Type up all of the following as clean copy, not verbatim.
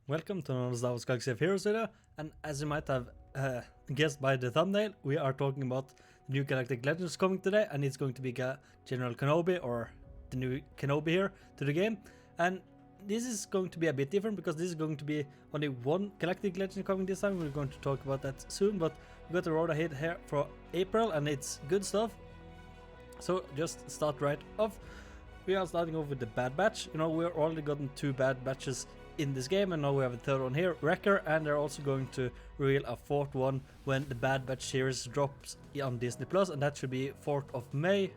Welcome to another Star Wars Galaxy of Heroes video, and as you might have guessed by the thumbnail, we are talking about the new Galactic Legends coming today, and it's going to be General Kenobi, or the new Kenobi here to the game. And this is going to be a bit different because this is going to be only one Galactic Legend coming this time. We're going to talk about that soon, but we got the road ahead here for April, and it's good stuff. So just start right off. We are starting off with the Bad Batch. You know, we've already gotten 2 Bad Batches in this game, and now we have a third one here, Wrecker, and they're also going to reveal a 4th one when the Bad Batch series drops on Disney Plus, and that should be 4th of May.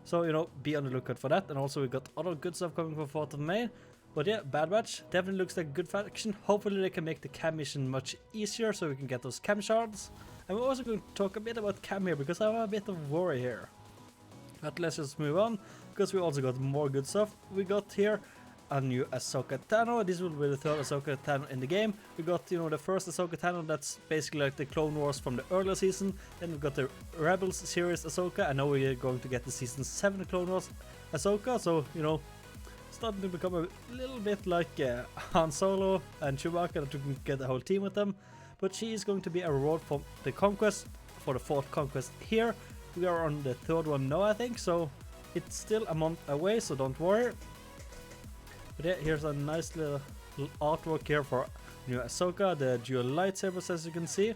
So, you know, be on the lookout for that. And also we got other good stuff coming for 4th of May. But yeah, Bad Batch definitely looks like a good faction. Hopefully they can make the cam mission much easier so we can get those cam shards. And we're also going to talk a bit about cam here because I have a bit of worry here. But let's just move on, because we also got more good stuff. We got here a new Ahsoka Tano. This will be the 3rd Ahsoka Tano in the game. We got, you know, the first Ahsoka Tano, that's basically like the Clone Wars from the earlier season. Then we got the Rebels series Ahsoka, and now we're going to get the season 7 Clone Wars Ahsoka. So, you know, starting to become a little bit like Han Solo and Chewbacca, that we can get the whole team with them. But she is going to be a reward for the conquest, for the 4th conquest here. We are on the 3rd one now, I think, so it's still a month away, so don't worry. But yeah, here's a nice little artwork here for new Ahsoka, the dual lightsabers, as you can see.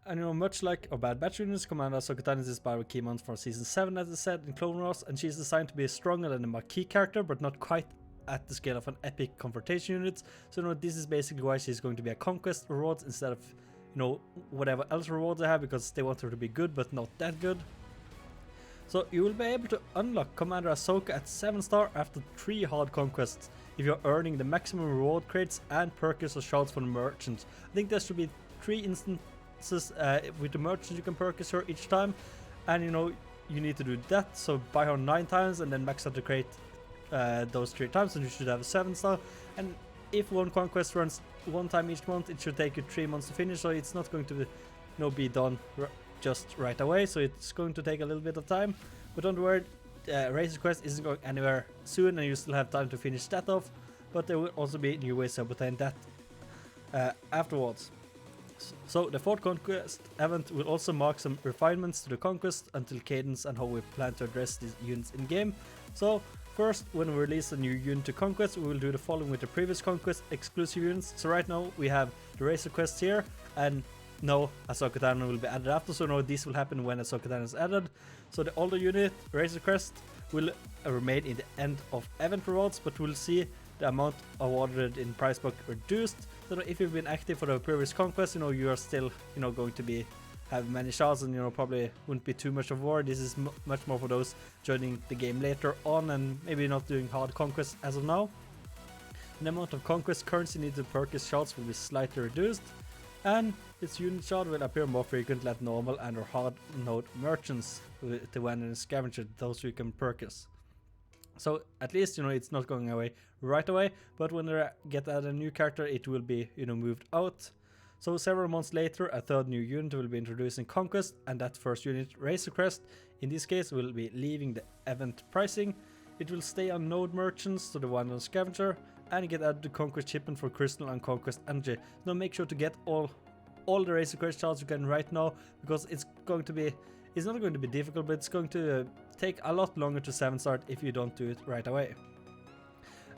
And you know, much like our Bad Batch units, Commander Ahsoka Tano is inspired with key months from Season 7, as I said, in Clone Wars, and she's designed to be stronger than the Marquee character, but not quite at the scale of an epic confrontation unit. So, you know, this is basically why she's going to be a conquest rewards instead of, you know, whatever else rewards they have, because they want her to be good but not that good. So you will be able to unlock Commander Ahsoka at 7-star after 3 hard conquests if you're earning the maximum reward crates and purchase or shards from the merchants. I think there should be 3 instances with the merchants you can purchase her each time, and you know, you need to do that, so buy her 9 times and then max out the crate those 3 times, and you should have a 7-star. And if one conquest runs 1 time each month, it should take you 3 months to finish, so it's not going to be, you know, be done just right away, so it's going to take a little bit of time. But don't worry, Razor Quest isn't going anywhere soon, and you still have time to finish that off. But there will also be new ways to obtain that afterwards. So the 4th conquest event will also mark some refinements to the conquest until cadence and how we plan to address these units in game. So first, when we release a new unit to conquest, we will do the following with the previous conquest exclusive units. So right now we have the Razor Quest here, and no, Ahsoka Tano will be added after, so no, this will happen when Ahsoka Tano is added. So the older unit, Razor Crest, will remain in the end of event rewards, but we'll see the amount awarded in prize book reduced. So if you've been active for the previous conquest, you know, you are still, you know, going to have many shards, and you know, probably wouldn't be too much of war. This is much more for those joining the game later on and maybe not doing hard conquest as of now. The amount of conquest currency needed to purchase shards will be slightly reduced, and its unit shard will appear more frequently at normal and or hard node merchants with the one and scavenger, those you can purchase. So at least, you know, it's not going away right away, but when they get added a new character, it will be, you know, moved out. So several months later, a 3rd new unit will be introduced in Conquest, and that first unit, Razor Crest, in this case will be leaving the event pricing. It will stay on node merchants, to the one on scavenger, and get added to Conquest shipment for Crystal and Conquest Energy. Now make sure to get all the Razor Crest shards you can right now, because it's not going to be difficult, but it's going to take a lot longer to 7-star if you don't do it right away.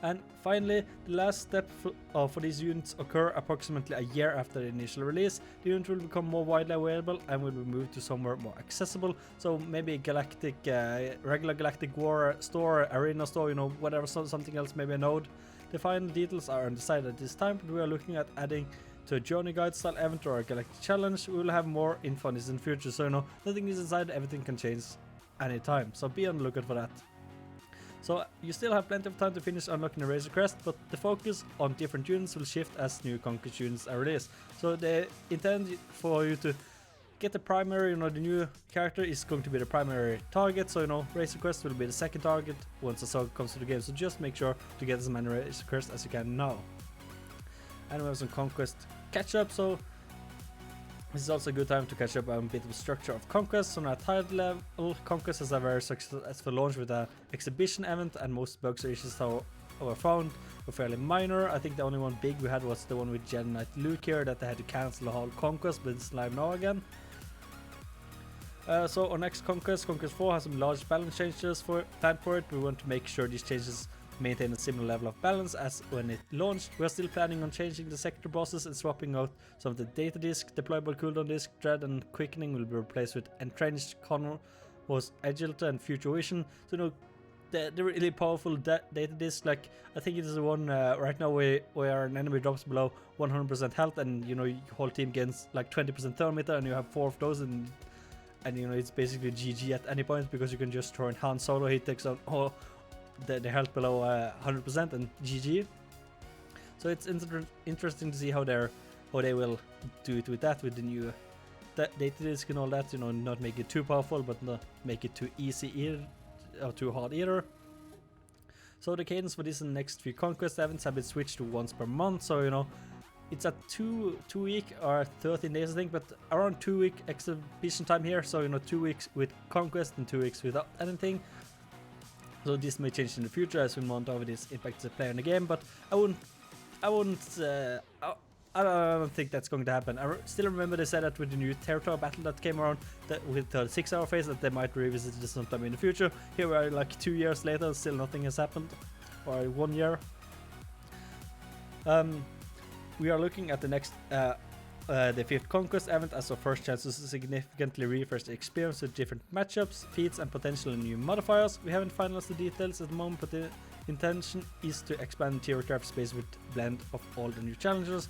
And finally, the last step for these units occur approximately a year after the initial release. The unit will become more widely available and will be moved to somewhere more accessible. So maybe Galactic, regular Galactic War store, Arena store, you know, whatever, something else, maybe a node. The final details are undecided at this time, but we are looking at adding to a journey guide style event or a Galactic challenge. We will have more info on this in the future, so you know, nothing is decided, everything can change anytime, so be on the lookout for that. So you still have plenty of time to finish unlocking the Razor Crest, but the focus on different units will shift as new conquest units are released. So they intend for you to get the primary, you know, the new character is going to be the primary target, so you know, Razor Crest will be the 2nd target once Ahsoka comes to the game, so just make sure to get as many Razor Crest as you can now. And we have some conquest catch up, so this is also a good time to catch up on a bit of the structure of Conquest. So on a title level, Conquest has a very successful launch with an exhibition event, and most bugs or issues were found were fairly minor. I think the only one big we had was the one with Jedi Knight Luke here, that they had to cancel the whole Conquest, but it's live now again. So our next Conquest 4, has some large balance changes planned for it. We want to make sure these changes maintain a similar level of balance as when it launched. We are still planning on changing the sector bosses and swapping out some of the data disk, deployable cooldown disk, dread and quickening will be replaced with entrenched, Connor was agility and future vision. So the really powerful data disk, like I think it is the one right now where an enemy drops below 100% health and your whole team gains like 20% thermometer, and you have 4 of those, and it's basically GG at any point because you can just throw in Han Solo, he takes on all the health below 100% and GG. So it's interesting to see how they will do it with that, with the new data disk and all that. Not make it too powerful, but not make it too easy either, or too hard either. So the cadence for this and next few conquest events have been switched to once per month. So it's a 2 week or 13 days I think, but around 2 week exhibition time here. So 2 weeks with conquest and 2 weeks without anything. So this may change in the future as we mount how this impacts the player in the game, but I don't think that's going to happen. I still remember they said that with the new territory battle that came around, that with the 6-hour phase, that they might revisit this sometime in the future. Here we are like 2 years later, still nothing has happened, or 1 year. We are looking at the next the 5th Conquest event as our first chance to significantly refresh the experience with different matchups, feats and potentially new modifiers. We haven't finalized the details at the moment, but the intention is to expand the tier craft space with blend of all the new challenges.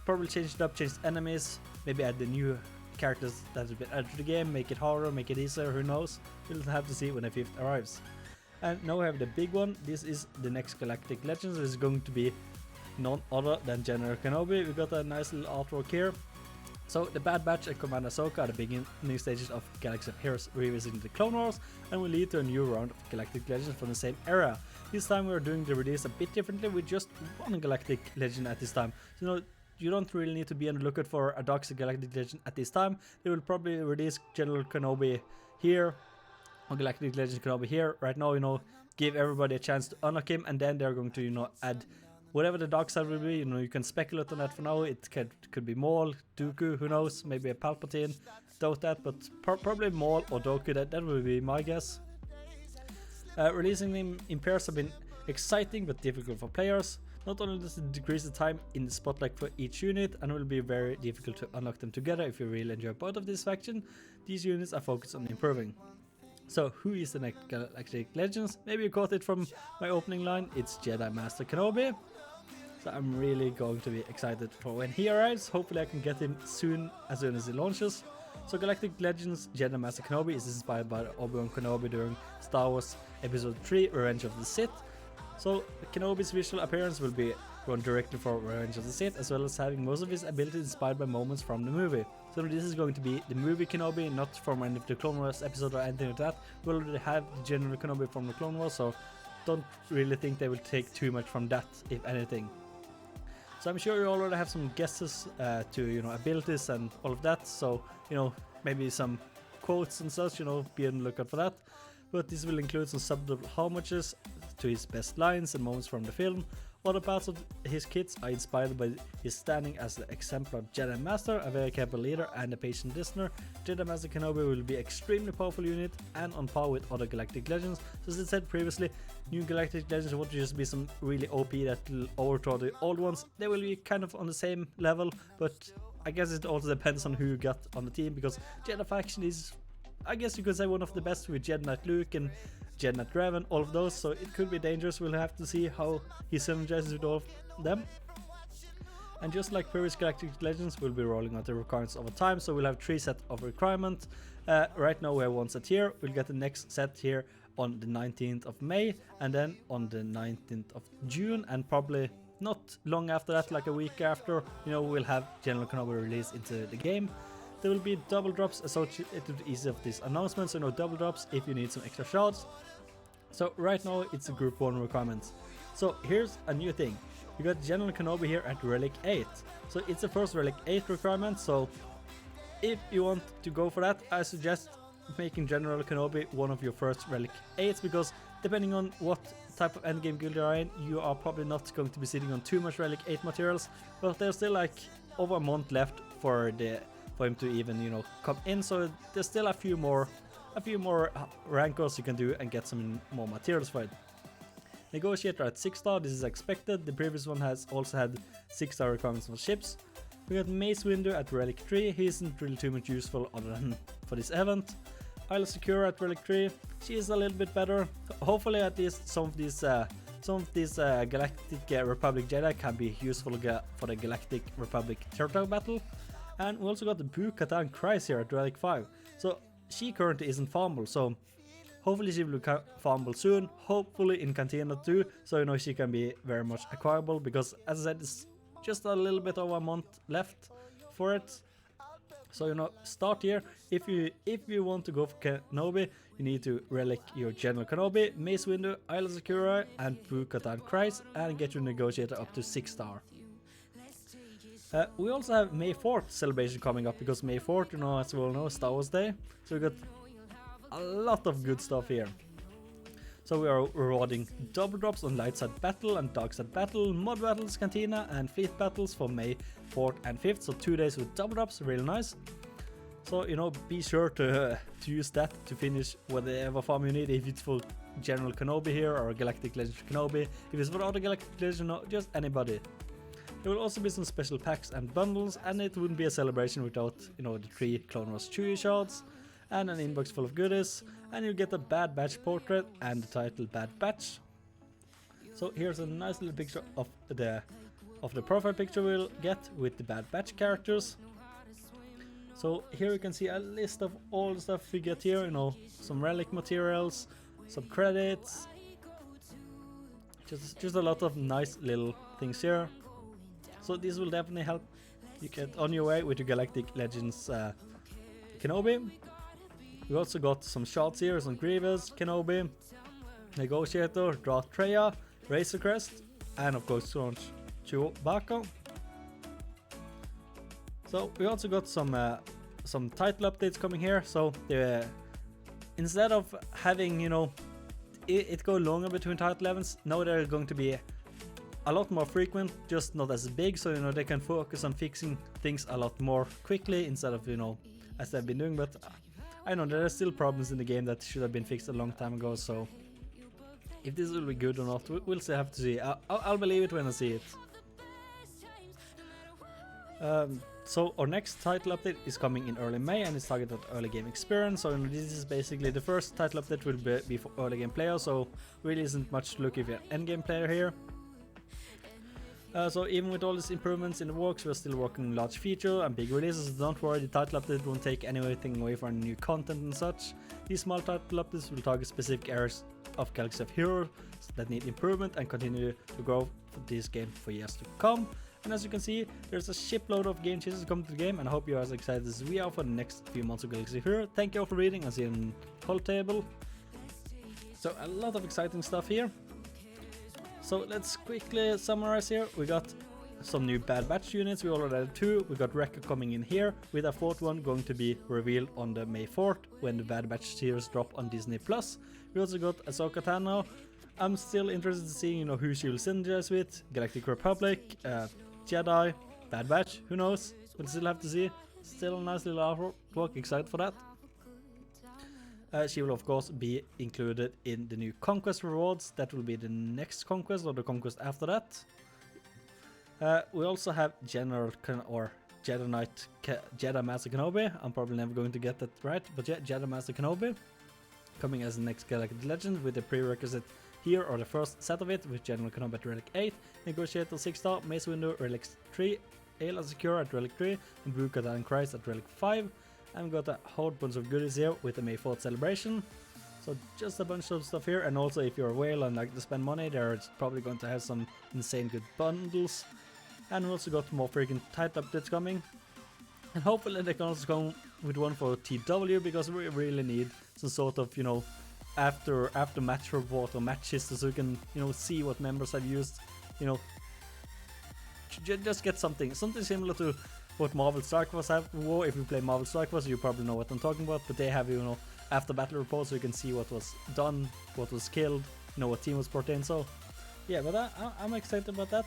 Probably change it up, change enemies, maybe add the new characters that have been added to the game, make it harder, make it easier, who knows. We'll have to see when the 5th arrives. And now we have the big one. This is the next Galactic Legends. This is going to be none other than General Kenobi. We got a nice little artwork here. So the Bad Batch and Commander Ahsoka are the beginning stages of Galaxy of Heroes revisiting the Clone Wars, and will lead to a new round of Galactic Legends from the same era. This time we are doing the release a bit differently with just one Galactic Legend at this time. So you don't really need to be on the lookout for a Dark Galactic Legend at this time. They will probably release General Kenobi here, or Galactic Legend Kenobi here. Right now, give everybody a chance to unlock him, and then they're going to, add whatever the dark side will be. You can speculate on that for now. It could be Maul, Dooku, who knows, maybe a Palpatine. Doubt that, but probably Maul or Dooku, that will be my guess. Releasing them in pairs have been exciting but difficult for players. Not only does it decrease the time in the spotlight for each unit, and it will be very difficult to unlock them together if you really enjoy both of this faction, these units are focused on improving. So who is the next Galactic Legends? Maybe you caught it from my opening line, it's Jedi Master Kenobi. So I'm really going to be excited for when he arrives. Hopefully I can get him as soon as he launches. So Galactic Legends Jedi Master Kenobi is inspired by Obi-Wan Kenobi during Star Wars Episode 3 Revenge of the Sith. So Kenobi's visual appearance will be run directly for Revenge of the Sith, as well as having most of his abilities inspired by moments from the movie. So this is going to be the movie Kenobi, not from any of the Clone Wars episode or anything like that. We already have the General Kenobi from the Clone Wars, so don't really think they will take too much from that, if anything. So I'm sure you already have some guesses to abilities and all of that. So maybe some quotes and such. Be on the lookout for that. But this will include some subtle homages to his best lines and moments from the film. Other parts of his kits are inspired by his standing as the exemplar Jedi Master, a very capable leader and a patient listener. Jedi Master Kenobi will be an extremely powerful unit and on par with other Galactic Legends. So as I said previously, new Galactic Legends won't just be some really OP that will overthrow the old ones. They will be kind of on the same level, but I guess it also depends on who you got on the team, because Jedi faction is, I guess you could say, one of the best with Jedi Knight Luke and Jedi Knight Revan, all of those, so it could be dangerous. We'll have to see how he synergizes with all of them. And just like previous Galactic Legends, we'll be rolling out the requirements over time, so we'll have 3 sets of requirements. Right now we have 1 set here. We'll get the next set here on the 19th of May, and then on the 19th of June, and probably not long after that, like a week after, we'll have General Kenobi released into the game. There will be double drops associated with each of these announcements, so double drops if you need some extra shards. So right now it's a group 1 requirements. So here's a new thing. You got General Kenobi here at Relic 8. So it's the first Relic 8 requirement, so if you want to go for that, I suggest making General Kenobi one of your first Relic 8s, because depending on what type of endgame guild you are in, you are probably not going to be sitting on too much Relic 8 materials, but there's still like over a month left for him to even, you know, come in, so there's still a few more rankers you can do and get some more materials for it. Negotiator at 6 star, this is expected. The previous one has also had 6 star requirements for ships. We got Mace Windu at Relic 3, he isn't really too much useful other than for this event. Isla Secura at Relic 3, she is a little bit better. Hopefully at least some of these Galactic Republic Jedi can be useful for the Galactic Republic Turtle battle. And we also got the Bo-Katan Kryze here at Relic 5. So she currently isn't farmable, so hopefully she will be farmable soon, hopefully in Cantina too, so you know she can be very much acquirable, because as I said, it's just a little bit over a month left for it. So you know, start here. If you want to go for Kenobi, you need to relic your General Kenobi, Mace Windu, Isla Secura and Bo-Katan Kryze, and get your Negotiator up to 6 star. We also have May 4th celebration coming up, because May 4th, you know, as we all know, Star Wars Day. So we got a lot of good stuff here. So we are rewarding double drops on light side battle and dark side battle, mod battles, cantina and fleet battles for May 4th and 5th. So 2 days with double drops, really nice. So you know, be sure to use that to finish whatever farm you need. If it's for General Kenobi here or Galactic Legend Kenobi, if it's for other Galactic Legend, no, just anybody. There will also be some special packs and bundles, and it wouldn't be a celebration without, you know, the 3 Clone Wars Chewie shards and an inbox full of goodies, and you get a Bad Batch portrait and the title Bad Batch. So here's a nice little picture of the profile picture we'll get with the Bad Batch characters. So here you can see a list of all the stuff we get here, you know, some relic materials, some credits, just a lot of nice little things here. So this will definitely help you get on your way with your Galactic Legends Kenobi. We also got some shots here, some Grievous, Kenobi, Negotiator, Darth Traya, Razor Crest, and of course Chewbacca. So we also got some title updates coming here. So instead of having, you know, it go longer between title events, now they're going to be a lot more frequent, just not as big, so you know they can focus on fixing things a lot more quickly instead of, you know, as they've been doing. But I know there are still problems in the game that should have been fixed a long time ago, so if this will be good or not, we'll still have to see. I'll believe it when I see it. So our next title update is coming in early May, and it's targeted at early game experience. So you know, this is basically the first title update will be for early game players, so really isn't much to look if you're an end game player here. So even with all these improvements in the works, we're still working on large feature and big releases, so don't worry, the title update won't take anything away from new content and such. These small title updates will target specific areas of Galaxy of Heroes that need improvement and continue to grow for this game for years to come. And as you can see, there's a shipload of game changes coming to the game, and I hope you're as excited as we are for the next few months of Galaxy of Heroes. Thank you all for reading and seeing the whole table. So a lot of exciting stuff here. So let's quickly summarize here. We got some new Bad Batch units, we already had 2. We got Wrecker coming in here, with a 4th one going to be revealed on the May 4th when the Bad Batch series drop on Disney+. We also got Ahsoka Tano. I'm still interested in seeing, you know, who she will synergize with. Galactic Republic, Jedi, Bad Batch, who knows? We'll still have to see. Still a nice little artwork, excited for that. She will of course be included in the new Conquest rewards. That will be the next Conquest or the Conquest after that. We also have General or Jedi Knight, Jedi Master Kenobi. I'm probably never going to get that right, but yeah, Jedi Master Kenobi coming as the next Galactic Legend with the prerequisite here, or the first set of it, with General Kenobi at Relic 8, Negotiator 6 star, Mace Windu Relic 3, Isla Secura at Relic 3, and Bo-Katan Kryze at Relic 5. And we got a whole bunch of goodies here with the May 4th celebration. So just a bunch of stuff here, and also if you're a whale and like to spend money, they're probably going to have some insane good bundles. And we also got more freaking title updates coming. And hopefully they can also come with one for TW, because we really need some sort of, you know, after match report or match history, so we can, you know, see what members have used, you know, just get something similar to what Marvel Strike Force have. War, if you play Marvel Strike Force, you probably know what I'm talking about, but they have, you know, after battle reports, so you can see what was done, what was killed, know what team was brought in. So yeah, but I'm excited about that.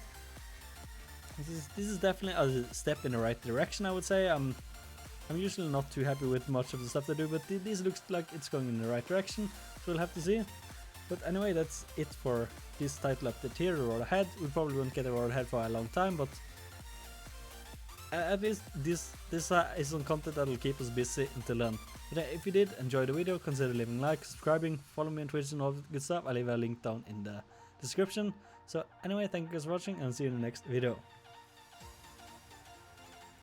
This is definitely a step in the right direction, I would say. I'm usually not too happy with much of the stuff they do, but this looks like it's going in the right direction, so we'll have to see. But anyway, that's it for this title update here, the road ahead. We probably won't get a road ahead for a long time, but at least this is some content that will keep us busy until then. But if you did enjoy the video, consider leaving a like, subscribing, follow me on Twitch and all that good stuff. I'll leave a link down in the description. So anyway, thank you guys for watching and see you in the next video.